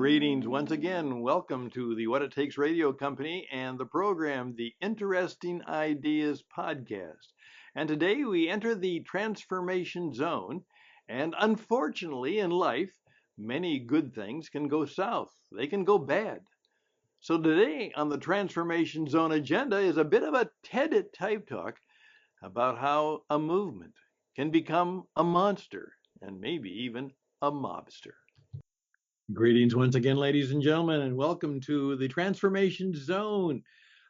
Greetings once again. Welcome to the What It Takes Radio Company and the program, the Interesting Ideas Podcast. And today we enter the transformation zone. And unfortunately, in life, many good things can go south, they can go bad. So today on the Transformation Zone agenda is a bit of a TED type talk about how a movement can become a monster and maybe even a mobster. Greetings once again, ladies and gentlemen, and welcome to the Transformation Zone.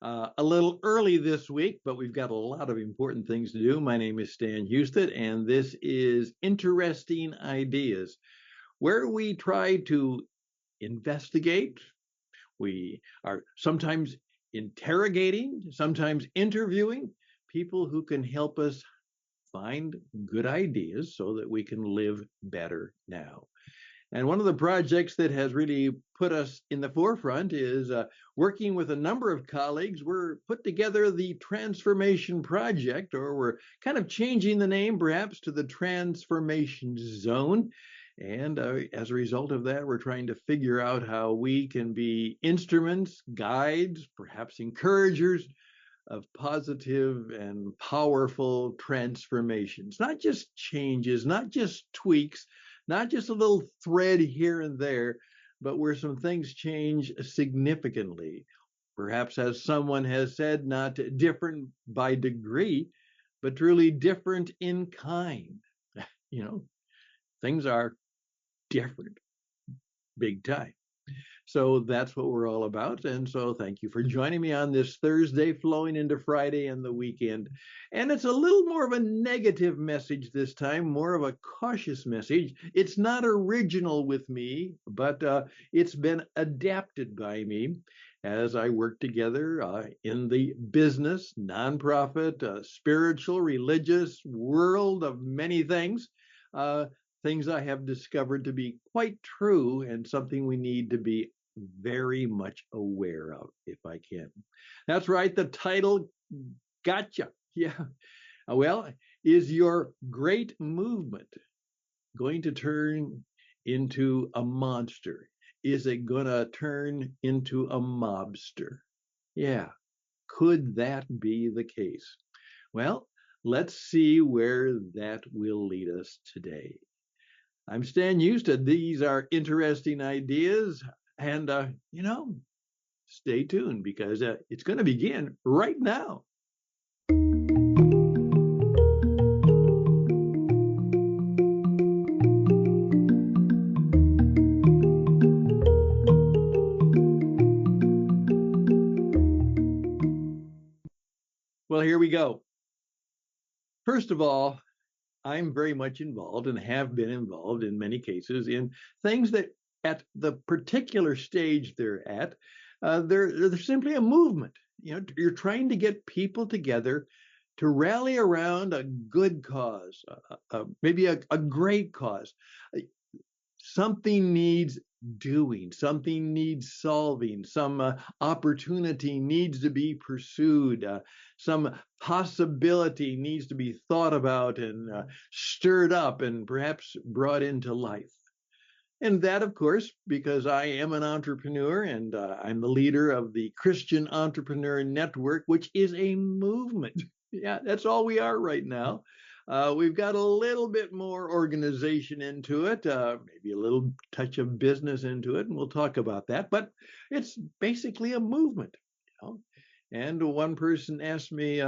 A little early this week, but we've got a lot of important things to do. My name is Stan Houston, and this is Interesting Ideas, where we try to investigate. We are sometimes interrogating, sometimes interviewing people who can help us find good ideas so that we can live better now. And one of the projects that has really put us in the forefront is working with a number of colleagues. We're put together the Transformation Project, or we're kind of changing the name perhaps to the Transformation Zone. And as a result of that, we're trying to figure out how we can be instruments, guides, perhaps encouragers of positive and powerful transformations, not just changes, not just tweaks, not just a little thread here and there, but where some things change significantly. Perhaps, as someone has said, not different by degree, but truly different in kind. Things are different, big time. So that's what we're all about. And so thank you for joining me on this Thursday flowing into Friday and the weekend. And it's a little more of a negative message this time, more of a cautious message. It's not original with me, but it's been adapted by me as I work together in the business, nonprofit, spiritual, religious world of many things. Things I have discovered to be quite true and something we need to be very much aware of, if I can. That's right, the title, gotcha. Yeah. Well, is your great movement going to turn into a monster? Is it going to turn into a mobster? Yeah. Could that be the case? Well, let's see where that will lead us today. I'm Stan Houston. These are interesting ideas. And, stay tuned because it's going to begin right now. Well, here we go. First of all, I'm very much involved and have been involved in many cases in things that at the particular stage they're at, they're simply a movement. You're trying to get people together to rally around a good cause, maybe a great cause. Something needs doing, something needs solving, some opportunity needs to be pursued, some possibility needs to be thought about and stirred up and perhaps brought into life. And that, of course, because I am an entrepreneur and I'm the leader of the Christian Entrepreneur Network, which is a movement. Yeah, that's all we are right now. We've got a little bit more organization into it, maybe a little touch of business into it, and we'll talk about that. But it's basically a movement. And one person asked me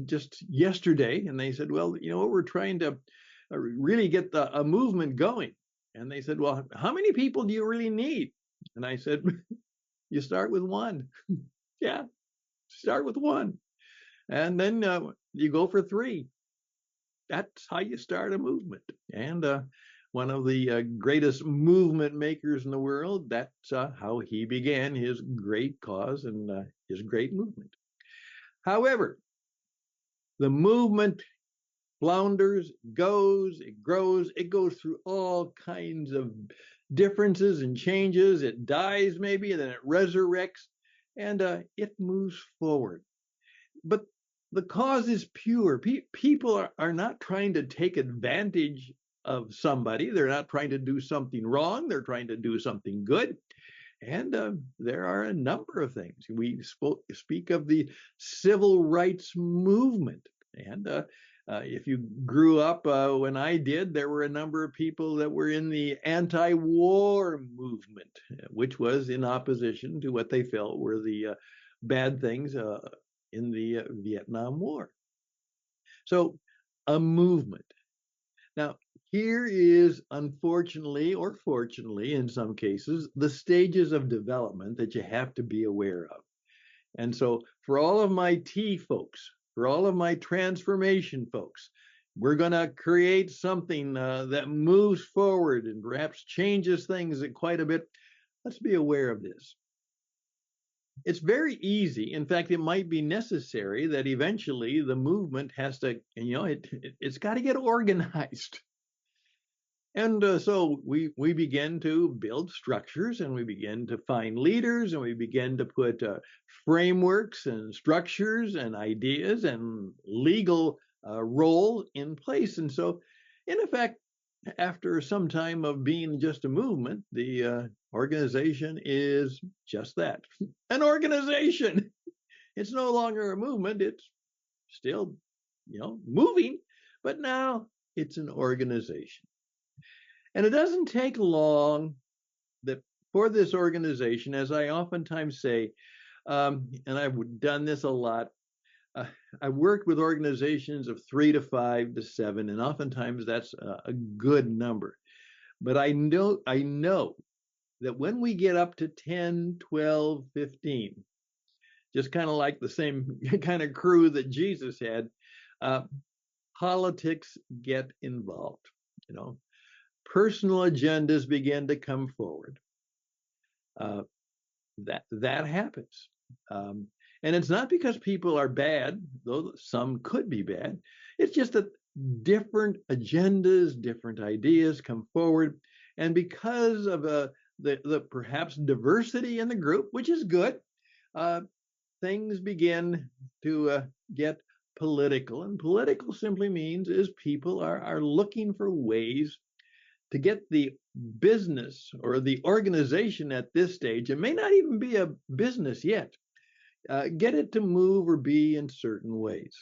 just yesterday, and they said, well, we're trying to really get a movement going. And they said, well, how many people do you really need? And I said, you start with one. Yeah, start with one. And then you go for three. That's how you start a movement. And one of the greatest movement makers in the world, that's how he began his great cause and his great movement. However, the movement flounders, it grows, it goes through all kinds of differences and changes. It dies maybe, and then it resurrects, and it moves forward. But the cause is pure. People are not trying to take advantage of somebody. They're not trying to do something wrong. They're trying to do something good. And there are a number of things. We speak of the civil rights movement. And if you grew up when I did, there were a number of people that were in the anti war movement, which was in opposition to what they felt were the bad things in the Vietnam War. So, a movement. Now, here is, unfortunately, or fortunately, in some cases, the stages of development that you have to be aware of. And so, for all of my T folks, for all of my transformation folks, we're going to create something that moves forward and perhaps changes things quite a bit. Let's be aware of this. It's very easy. In fact, it might be necessary that eventually the movement has to, it's got to get organized. And so we begin to build structures, and we begin to find leaders, and we begin to put frameworks and structures and ideas and legal role in place. And so, in effect, after some time of being just a movement, the organization is just that, an organization. It's no longer a movement. It's still, moving, but now it's an organization. And it doesn't take long that for this organization, as I oftentimes say, and I've done this a lot, I've worked with organizations of 3 to 5 to 7, and oftentimes that's a good number. But I know that when we get up to 10, 12, 15, just kind of like the same kind of crew that Jesus had, politics get involved. Personal agendas begin to come forward. That happens, and it's not because people are bad, though some could be bad. It's just that different agendas, different ideas come forward, and because of the perhaps diversity in the group, which is good, things begin to get political. And political simply means is people are looking for ways to get the business or the organization at this stage, it may not even be a business yet, get it to move or be in certain ways.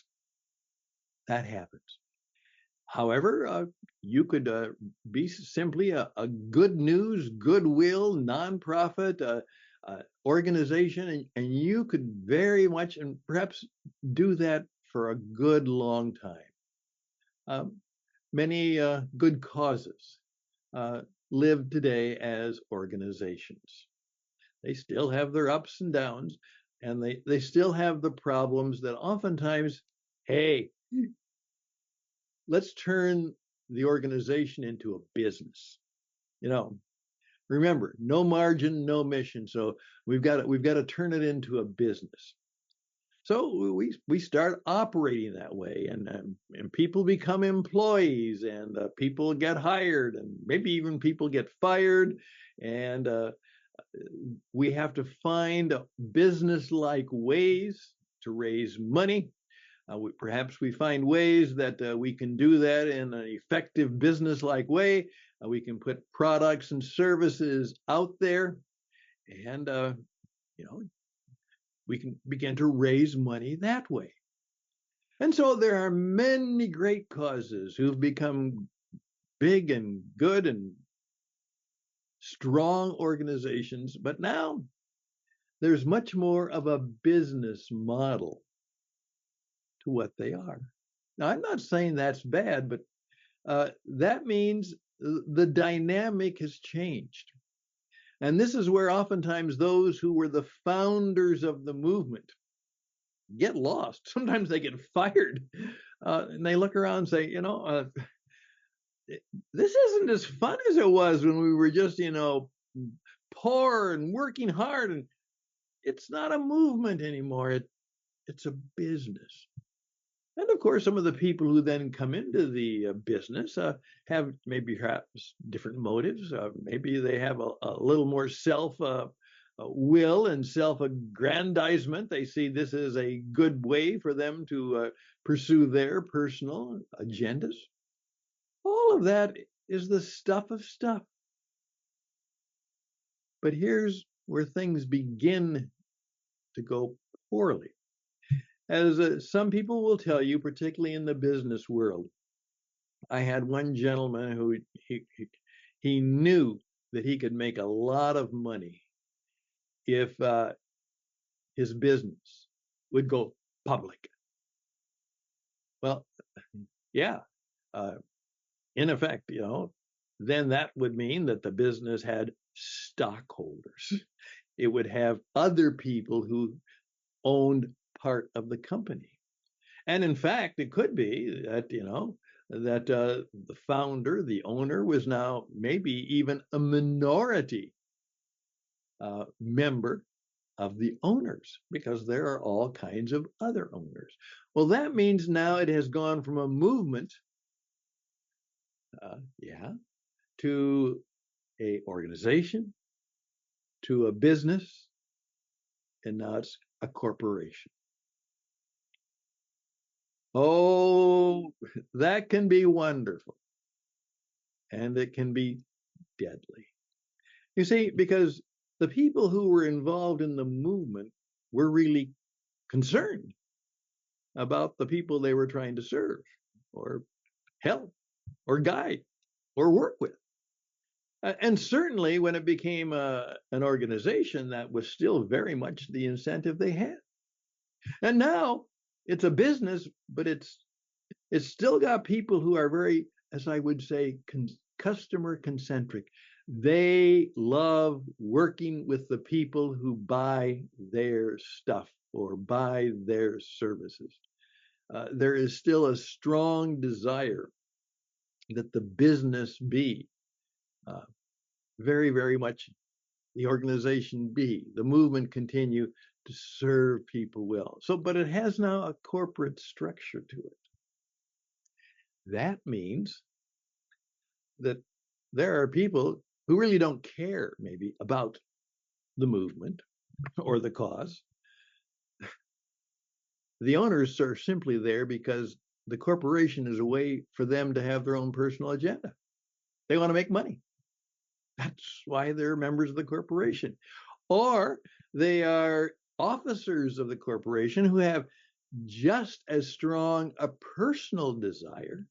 That happens. However, you could be simply a good news, goodwill, nonprofit organization, and you could very much and perhaps do that for a good long time. Many good causes live today as organizations. They still have their ups and downs, and they still have the problems that oftentimes, hey, let's turn the organization into a business. Remember, no margin, no mission. So we've got to turn it into a business. So we start operating that way, and people become employees, and people get hired, and maybe even people get fired, and we have to find business-like ways to raise money. Perhaps we find ways that we can do that in an effective business-like way. We can put products and services out there, and we can begin to raise money that way. And so there are many great causes who've become big and good and strong organizations, but now there's much more of a business model to what they are. Now, I'm not saying that's bad, but that means the dynamic has changed. And this is where oftentimes those who were the founders of the movement get lost. Sometimes they get fired, and they look around and say, this isn't as fun as it was when we were just, poor and working hard. And it's not a movement anymore. It's a business. And of course, some of the people who then come into the business have maybe perhaps different motives. Maybe they have a little more self will and self-aggrandizement. They see this as a good way for them to pursue their personal agendas. All of that is the stuff of stuff. But here's where things begin to go poorly. As some people will tell you, particularly in the business world, I had one gentleman who he knew that he could make a lot of money if his business would go public. Well, yeah, uh, in effect, then that would mean that the business had stockholders. It would have other people who owned part of the company. And in fact, it could be that, the founder, the owner, was now maybe even a minority member of the owners, because there are all kinds of other owners. Well, that means now it has gone from a movement, to a organization, to a business, and now it's a corporation. Oh, that can be wonderful, and it can be deadly. You see, because the people who were involved in the movement were really concerned about the people they were trying to serve or help or guide or work with. And certainly when it became an organization, that was still very much the incentive they had. And now it's a business, but it's still got people who are very, as I would say, customer concentric. They love working with the people who buy their stuff or buy their services. There is still a strong desire that the business be very, very much the organization be, the movement continue to serve people well. So, but it has now a corporate structure to it. That means that there are people who really don't care maybe about the movement or the cause. The owners are simply there because the corporation is a way for them to have their own personal agenda. They want to make money. That's why they're members of the corporation. Or they are officers of the corporation who have just as strong a personal desire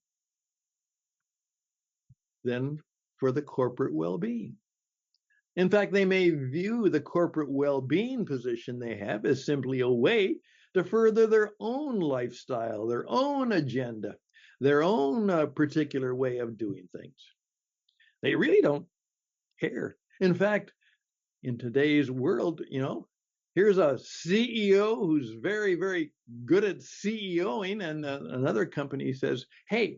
than for the corporate well-being. In fact, they may view the corporate well-being position they have as simply a way to further their own lifestyle, their own agenda, their own particular way of doing things. They really don't care. In fact, in today's world, here's a CEO who's very, very good at CEOing, and another company says, hey,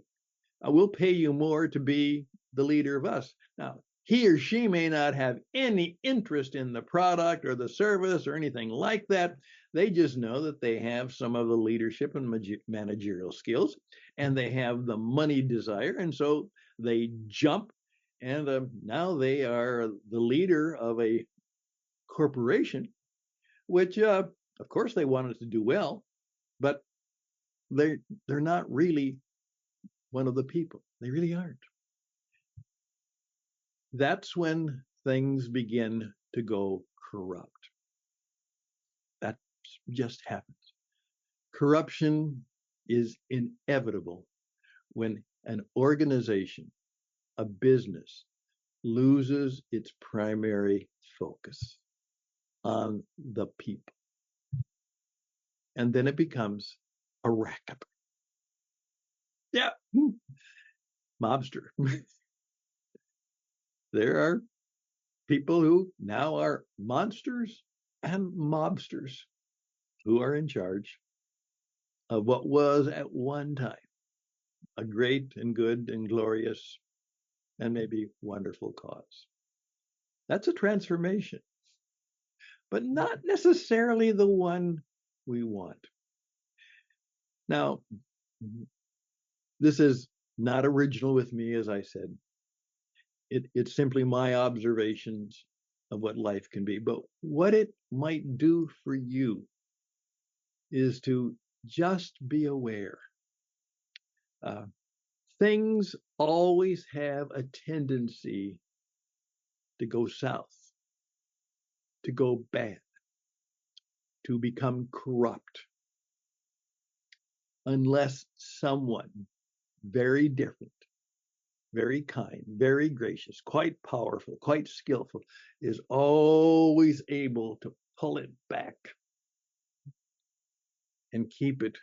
we'll pay you more to be the leader of us. Now, he or she may not have any interest in the product or the service or anything like that. They just know that they have some of the leadership and managerial skills, and they have the money desire. And so they jump, and now they are the leader of a corporation, which, of course, they want it to do well, but they're not really one of the people. They really aren't. That's when things begin to go corrupt. That just happens. Corruption is inevitable when an organization, a business, loses its primary focus on the people. And then it becomes a racket. Yeah, mobster. There are people who now are monsters and mobsters who are in charge of what was at one time a great and good and glorious and maybe wonderful cause. That's a transformation, but not necessarily the one we want. Now, this is not original with me, as I said. It's simply my observations of what life can be. But what it might do for you is to just be aware. Things always have a tendency to go south, to go bad, to become corrupt, unless someone very different, very kind, very gracious, quite powerful, quite skillful, is always able to pull it back and keep it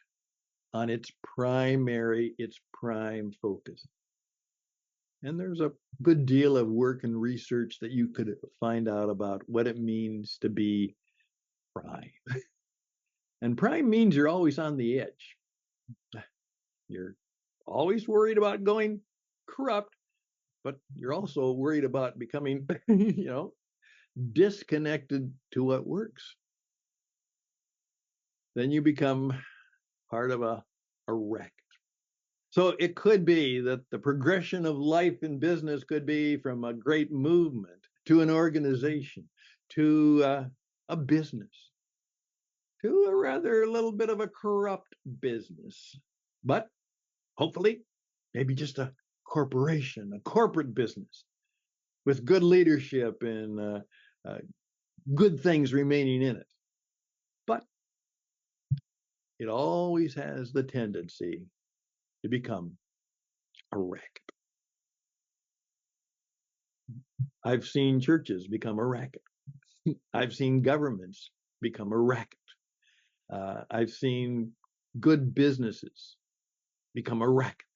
on its prime focus. And there's a good deal of work and research that you could find out about what it means to be prime. And prime means you're always on the edge. You're always worried about going corrupt, but you're also worried about becoming, disconnected to what works. Then you become part of a racket. So it could be that the progression of life in business could be from a great movement to an organization to a business to a rather a little bit of a corrupt business. But hopefully, maybe just a corporation, a corporate business with good leadership and good things remaining in it. But it always has the tendency to become a racket. I've seen churches become a racket. I've seen governments become a racket. I've seen good businesses become a racket.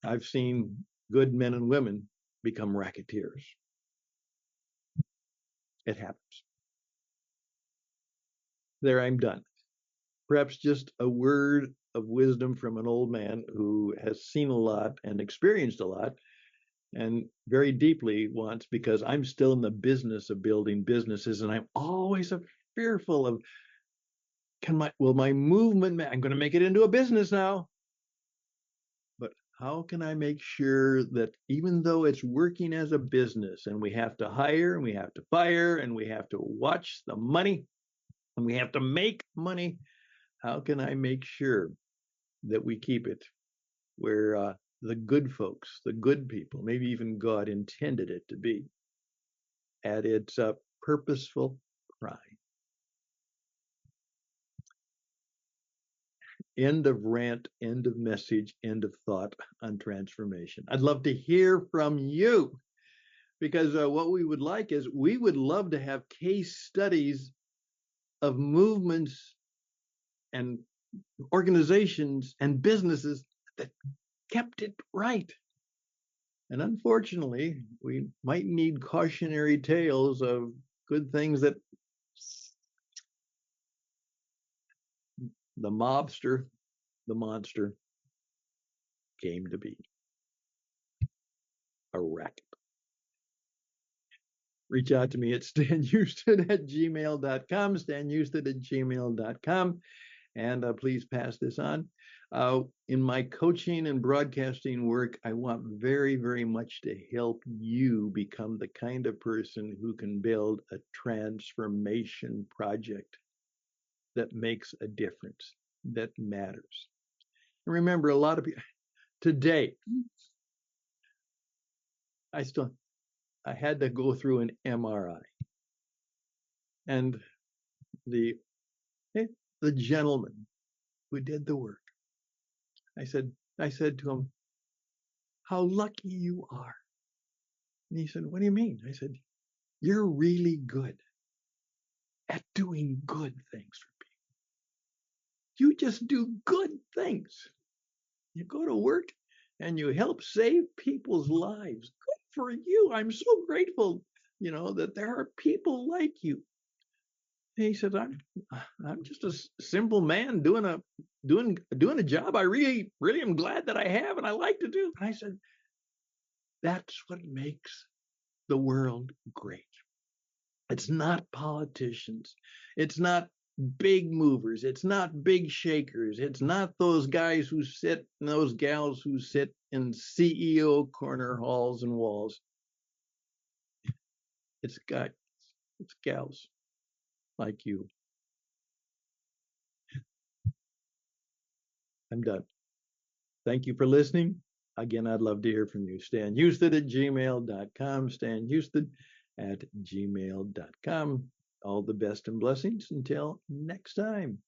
I've seen good men and women become racketeers. It happens. There, I'm done. Perhaps just a word of wisdom from an old man who has seen a lot and experienced a lot and very deeply wants, because I'm still in the business of building businesses and I'm always fearful of, will my movement, I'm going to make it into a business now. But how can I make sure that even though it's working as a business and we have to hire and we have to fire and we have to watch the money and we have to make money, how can I make sure that we keep it where the good folks, the good people, maybe even God intended it to be, at its purposeful prime? End of rant, end of message, end of thought on transformation. I'd love to hear from you, because what we would like is we would love to have case studies of movements and organizations and businesses that kept it right. And unfortunately, we might need cautionary tales of good things that the mobster, the monster, came to be a racket. Reach out to me at stanhouston@gmail.com, stanhouston@gmail.com, and please pass this on. In my coaching and broadcasting work, I want very, very much to help you become the kind of person who can build a transformation project that makes a difference, that matters. And remember, a lot of people today, I had to go through an MRI, and the gentleman who did the work, I said to him, "How lucky you are." And he said, "What do you mean?" I said, "You're really good at doing good things for people. You just do good things. You go to work and you help save people's lives. Good for you. I'm so grateful, that there are people like you." And he said, I'm just a simple man doing a job I really, really am glad that I have and I like to do. And I said, that's what makes the world great. It's not politicians. It's not big movers. It's not big shakers. It's not those guys who sit and those gals who sit in CEO corner halls and walls. It's guys, it's gals like you. I'm done. Thank you for listening. Again, I'd love to hear from you. StanHouston@gmail.com. StanHouston@gmail.com. All the best and blessings until next time.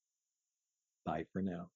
Bye for now.